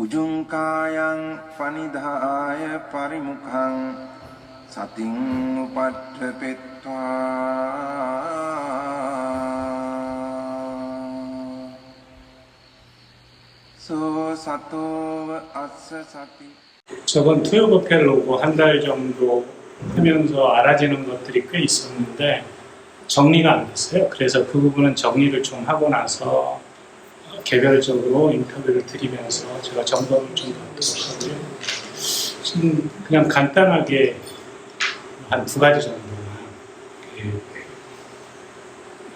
Ujungkayang panidhaya parimukhang sating upadrepetva so sato assa sati. 저번 투여버펠로고 한 달 정도 하면서 알아지는 것들이 꽤 있었는데 정리가 안 됐어요. 그래서 그 부분은 정리를 좀 하고 나서 개별적으로 인터뷰를 드리면서 제가 점검을 좀 받도록 하고요. 지금 그냥 간단하게 한 2가지 정도만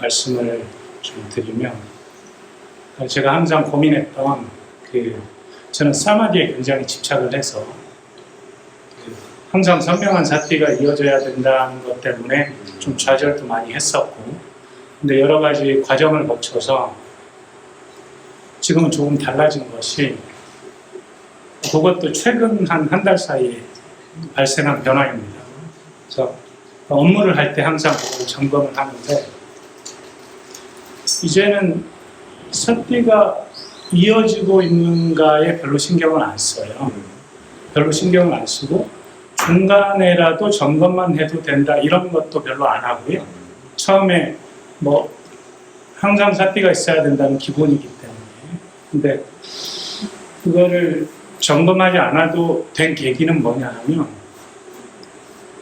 말씀을 좀 드리면, 제가 항상 고민했던 저는 사마디에 굉장히 집착을 해서 항상 선명한 사티가 이어져야 된다는 것 때문에 좀 좌절도 많이 했었고, 근데 여러 가지 과정을 거쳐서 지금은 조금 달라진 것이, 그것도 최근 한 달 사이에 발생한 변화입니다. 그래서 업무를 할 때 항상 그걸 점검을 하는데, 이제는 사티가 이어지고 있는가에 별로 신경을 안 써요. 별로 신경을 안 쓰고 중간에라도 점검만 해도 된다 이런 것도 별로 안 하고요. 처음에 항상 사티가 있어야 된다는 기본이기 때문에. 근데 그거를 점검하지 않아도 된 계기는 뭐냐 하면,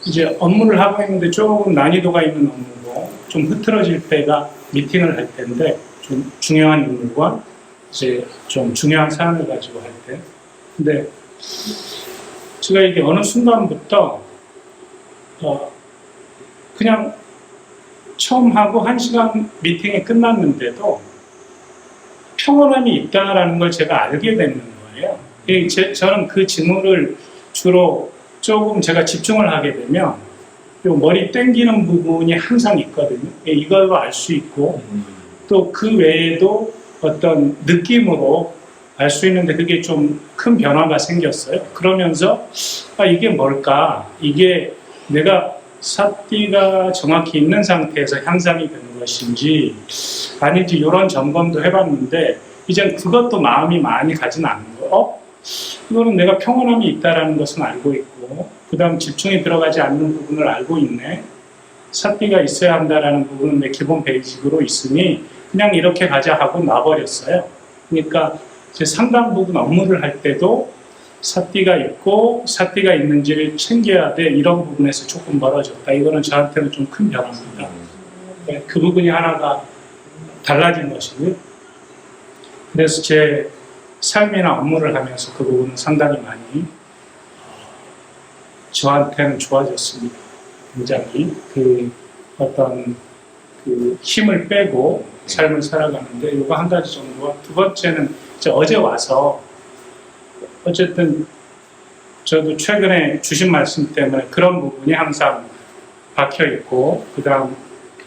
이제 업무를 하고 있는데 조금 난이도가 있는 업무고 좀 흐트러질 때가 미팅을 할 때인데, 좀 중요한 인물과 이제 좀 중요한 사안을 가지고 할 때. 근데 제가 이게 어느 순간부터 그냥 처음 하고 1시간 미팅이 끝났는데도 평온함이 있다라는 걸 제가 알게 되는 거예요. 저는 그 직무를 주로 조금 제가 집중을 하게 되면 요 머리 땡기는 부분이 항상 있거든요. 이걸로 알 수 있고, 또 그 외에도 어떤 느낌으로 알 수 있는데 그게 좀 큰 변화가 생겼어요. 그러면서 이게 뭘까? 이게 내가 사띠가 정확히 있는 상태에서 향상이 되는 것인지 아닌지 이런 점검도 해봤는데, 이젠 그것도 마음이 많이 가진 않는 거예요. 이거는 내가 평온함이 있다는 것은 알고 있고, 그 다음 집중이 들어가지 않는 부분을 알고 있네. 사띠가 있어야 한다는 부분은 내 기본 베이직으로 있으니 그냥 이렇게 가자 하고 놔버렸어요. 그러니까 제 상당 부분 업무를 할 때도 사띠가 있고 사띠가 있는지를 챙겨야 돼, 이런 부분에서 조금 멀어졌다. 이거는 저한테는 좀 큰 변화입니다. 그 부분이 하나가 달라진 것이고요. 그래서 제 삶이나 업무를 하면서 그 부분은 상당히 많이 저한테는 좋아졌습니다. 굉장히 어떤 힘을 빼고 삶을 살아가는데, 이거 1가지 정도와, 2번째는 어제 와서 어쨌든 저도 최근에 주신 말씀 때문에 그런 부분이 항상 박혀 있고, 그 다음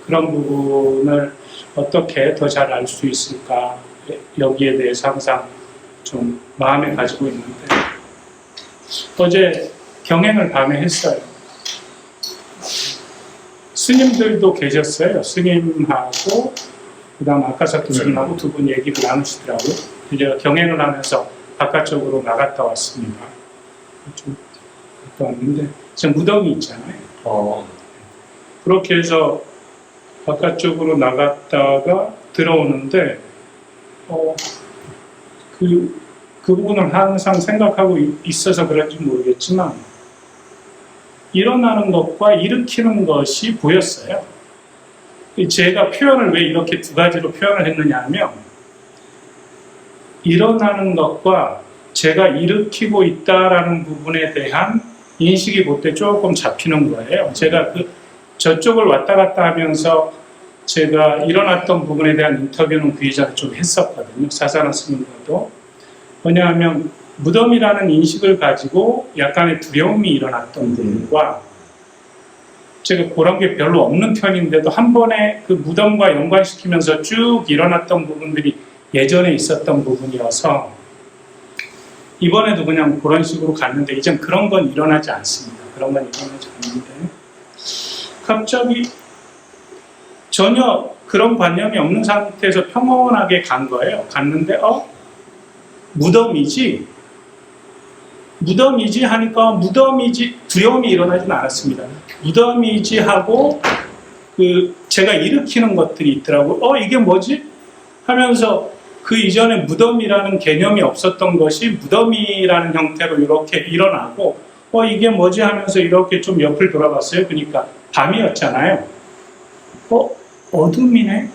그런 부분을 어떻게 더 잘 알 수 있을까, 여기에 대해서 항상 좀 마음에 가지고 있는데, 어제 경행을 밤에 했어요. 스님들도 계셨어요. 스님하고 그 다음 아카사토 스님하고 2분 얘기를 나누시더라고요. 제가 경행을 하면서 바깥쪽으로 나갔다 왔습니다. 좀 갔다 왔는데 지금 무덤이 있잖아요. 그렇게 해서 바깥쪽으로 나갔다가 들어오는데 그 부분을 항상 생각하고 있어서 그런지 모르겠지만, 일어나는 것과 일으키는 것이 보였어요. 제가 표현을 왜 이렇게 2가지로 표현을 했느냐 하면, 일어나는 것과 제가 일으키고 있다라는 부분에 대한 인식이 그때 조금 잡히는 거예요. 제가 저쪽을 왔다 갔다 하면서 제가 일어났던 부분에 대한 인터뷰는 그 이전에 좀 했었거든요. 사사나 스님과도. 왜냐하면 무덤이라는 인식을 가지고 약간의 두려움이 일어났던 부분과, 제가 그런 게 별로 없는 편인데도 한 번에 그 무덤과 연관시키면서 쭉 일어났던 부분들이 예전에 있었던 부분이어서, 이번에도 그냥 그런 식으로 갔는데 이젠 그런 건 일어나지 않습니다. 그런 건 일어나지 않는데, 갑자기 전혀 그런 관념이 없는 상태에서 평온하게 간 거예요. 갔는데 무덤이지 무덤이지 하니까 무덤이지 두려움이 일어나진 않았습니다. 무덤이지 하고 제가 일으키는 것들이 있더라고요. 이게 뭐지? 하면서 그 이전에 무덤이라는 개념이 없었던 것이 무덤이라는 형태로 이렇게 일어나고 이게 뭐지 하면서 이렇게 좀 옆을 돌아봤어요. 그러니까 밤이었잖아요. 어둠이네?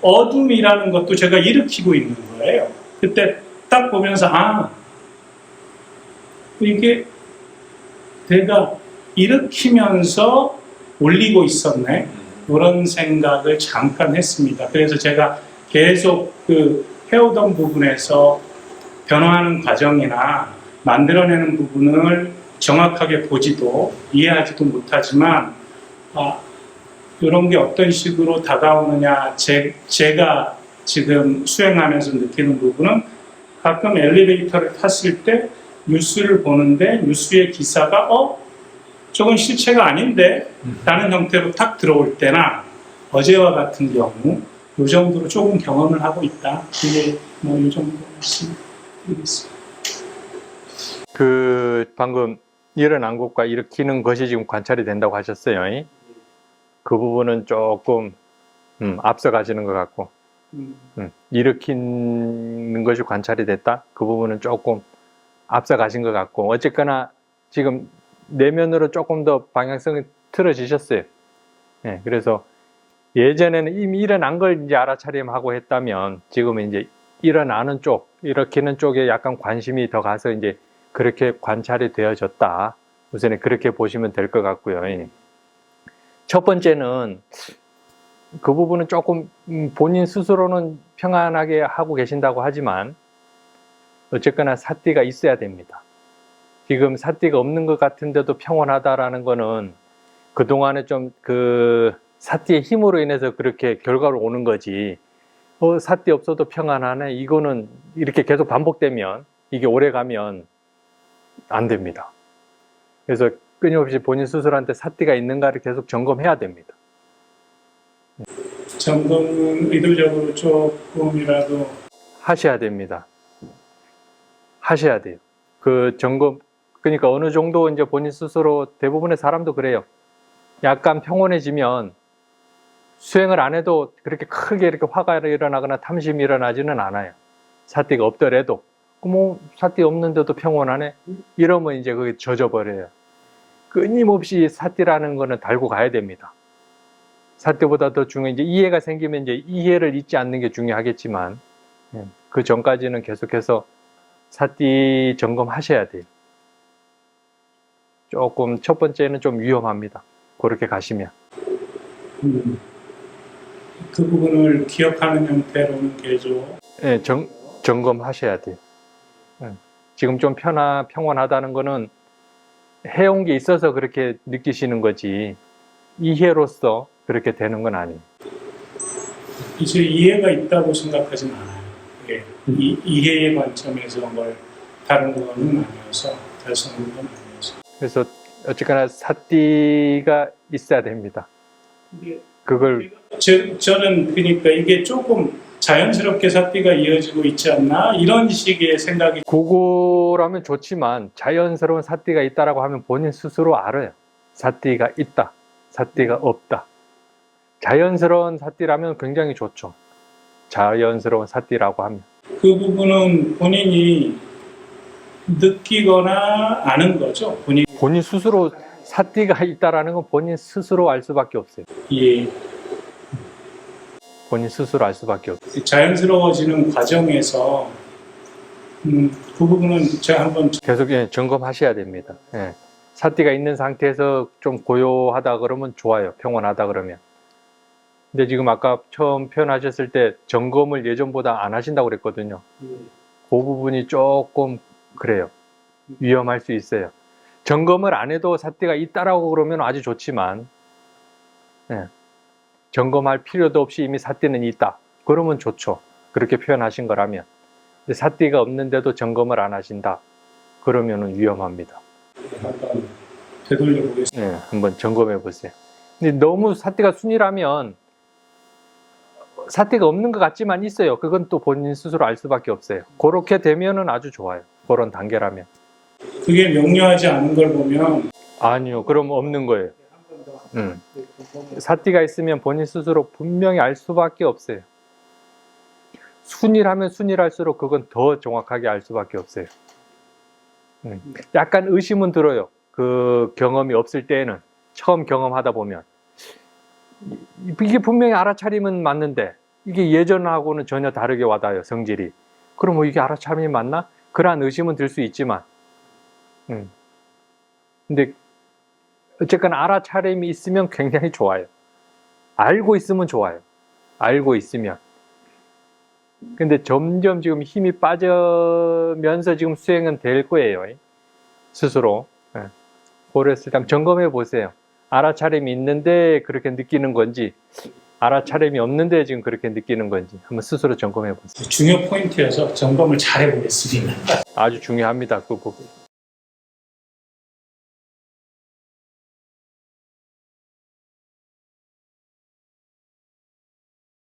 어둠이라는 것도 제가 일으키고 있는 거예요. 그때 딱 보면서 이게 내가 일으키면서 올리고 있었네. 그런 생각을 잠깐 했습니다. 그래서 제가 계속 해오던 부분에서 변화하는 과정이나 만들어내는 부분을 정확하게 보지도 이해하지도 못하지만 이런 게 어떤 식으로 다가오느냐 제가 지금 수행하면서 느끼는 부분은 가끔 엘리베이터를 탔을 때 뉴스를 보는데 뉴스의 기사가 저건 실체가 아닌데 라는 형태로 탁 들어올 때나 어제와 같은 경우 이 정도로 조금 경험을 하고 있다. 이게 이 정도 말씀드리겠습니다. 방금 일어난 것과 일으키는 것이 지금 관찰이 된다고 하셨어요. 그 부분은 조금 앞서 가시는 것 같고 일으키는 것이 관찰이 됐다? 그 부분은 조금 앞서 가신 것 같고 어쨌거나 지금 내면으로 조금 더 방향성이 틀어지셨어요. 그래서 예전에는 이미 일어난 걸 이제 알아차림하고 했다면 지금은 이제 일어나는 쪽, 일으키는 쪽에 약간 관심이 더 가서 이제 그렇게 관찰이 되어졌다. 우선은 그렇게 보시면 될 것 같고요. 첫 번째는 그 부분은 조금 본인 스스로는 평안하게 하고 계신다고 하지만 어쨌거나 사띠가 있어야 됩니다. 지금 사띠가 없는 것 같은데도 평온하다라는 거는 그동안에 좀 사띠의 힘으로 인해서 그렇게 결과로 오는 거지 사띠 없어도 평안하네 이거는 이렇게 계속 반복되면 이게 오래 가면 안 됩니다. 그래서 끊임없이 본인 스스로한테 사띠가 있는가를 계속 점검해야 됩니다. 점검은 의도적으로 조금이라도 하셔야 됩니다. 하셔야 돼요. 그 점검, 그러니까 어느 정도 이제 본인 스스로 대부분의 사람도 그래요. 약간 평온해지면 수행을 안 해도 그렇게 크게 이렇게 화가 일어나거나 탐심이 일어나지는 않아요. 사띠가 없더라도. 사띠 없는데도 평온하네? 이러면 이제 그게 젖어버려요. 끊임없이 사띠라는 거는 달고 가야 됩니다. 사띠보다 더 중요한 이제 이해가 생기면 이제 이해를 잊지 않는 게 중요하겠지만 그 전까지는 계속해서 사띠 점검하셔야 돼요. 조금 첫 번째는 좀 위험합니다. 그렇게 가시면. 그 부분을 기억하는 형태로는 계속 점검하셔야 돼요. 지금 좀 평온하다는 거는 해온 게 있어서 그렇게 느끼시는 거지 이해로서 그렇게 되는 건 아니에요. 이제 이해가 있다고 생각하진 않아요. 이해의 관점에서 뭘 다른 거는 아니어서 달성하는 건 아니어서. 그래서 어쨌거나 사띠가 있어야 됩니다. 그걸 저는 그러니까 이게 조금 자연스럽게 사띠가 이어지고 있지 않나 이런 식의 생각이. 그거라면 좋지만 자연스러운 사띠가 있다라고 하면 본인 스스로 알아요. 사띠가 있다, 사띠가 없다. 자연스러운 사띠라면 굉장히 좋죠. 자연스러운 사띠라고 하면. 그 부분은 본인이 느끼거나 아는 거죠. 본인 스스로 사띠가 있다라는 건 본인 스스로 알 수밖에 없어요. 예. 본인 스스로 알 수밖에 없어요. 자연스러워지는 과정에서 그 부분은 제가 한번 계속 점검하셔야 됩니다. 사띠가 있는 상태에서 좀 고요하다 그러면 좋아요. 평온하다 그러면. 근데 지금 아까 처음 표현하셨을 때 점검을 예전보다 안 하신다고 그랬거든요. 그 부분이 조금 그래요. 위험할 수 있어요. 점검을 안 해도 사띠가 있다라고 그러면 아주 좋지만 점검할 필요도 없이 이미 사띠는 있다. 그러면 좋죠. 그렇게 표현하신 거라면. 근데 사띠가 없는데도 점검을 안 하신다. 그러면 위험합니다. 한번 되돌려 보겠습니다. 한번 점검해 보세요. 근데 너무 사띠가 순이라면 사띠가 없는 것 같지만 있어요. 그건 또 본인 스스로 알 수밖에 없어요. 그렇게 되면은 아주 좋아요. 그런 단계라면. 그게 명료하지 않은 걸 보면 아니요, 그럼 없는 거예요. 사띠가 있으면 본인 스스로 분명히 알 수밖에 없어요. 순일하면 순일할수록 그건 더 정확하게 알 수밖에 없어요. 약간 의심은 들어요. 그 경험이 없을 때에는, 처음 경험하다 보면 이게 분명히 알아차림은 맞는데 이게 예전하고는 전혀 다르게 와닿아요, 성질이. 그럼 뭐 이게 알아차림이 맞나? 그러한 의심은 들 수 있지만 근데 어쨌거나 알아차림이 있으면 굉장히 좋아요. 알고 있으면 좋아요. 알고 있으면. 근데 점점 지금 힘이 빠지면서 지금 수행은 될 거예요. 스스로. 그랬을 때 한번 점검해 보세요. 알아차림이 있는데 그렇게 느끼는 건지, 알아차림이 없는데 지금 그렇게 느끼는 건지 한번 스스로 점검해 보세요. 중요 포인트여서 점검을 잘 해보겠습니다. 아주 중요합니다. 그 부분.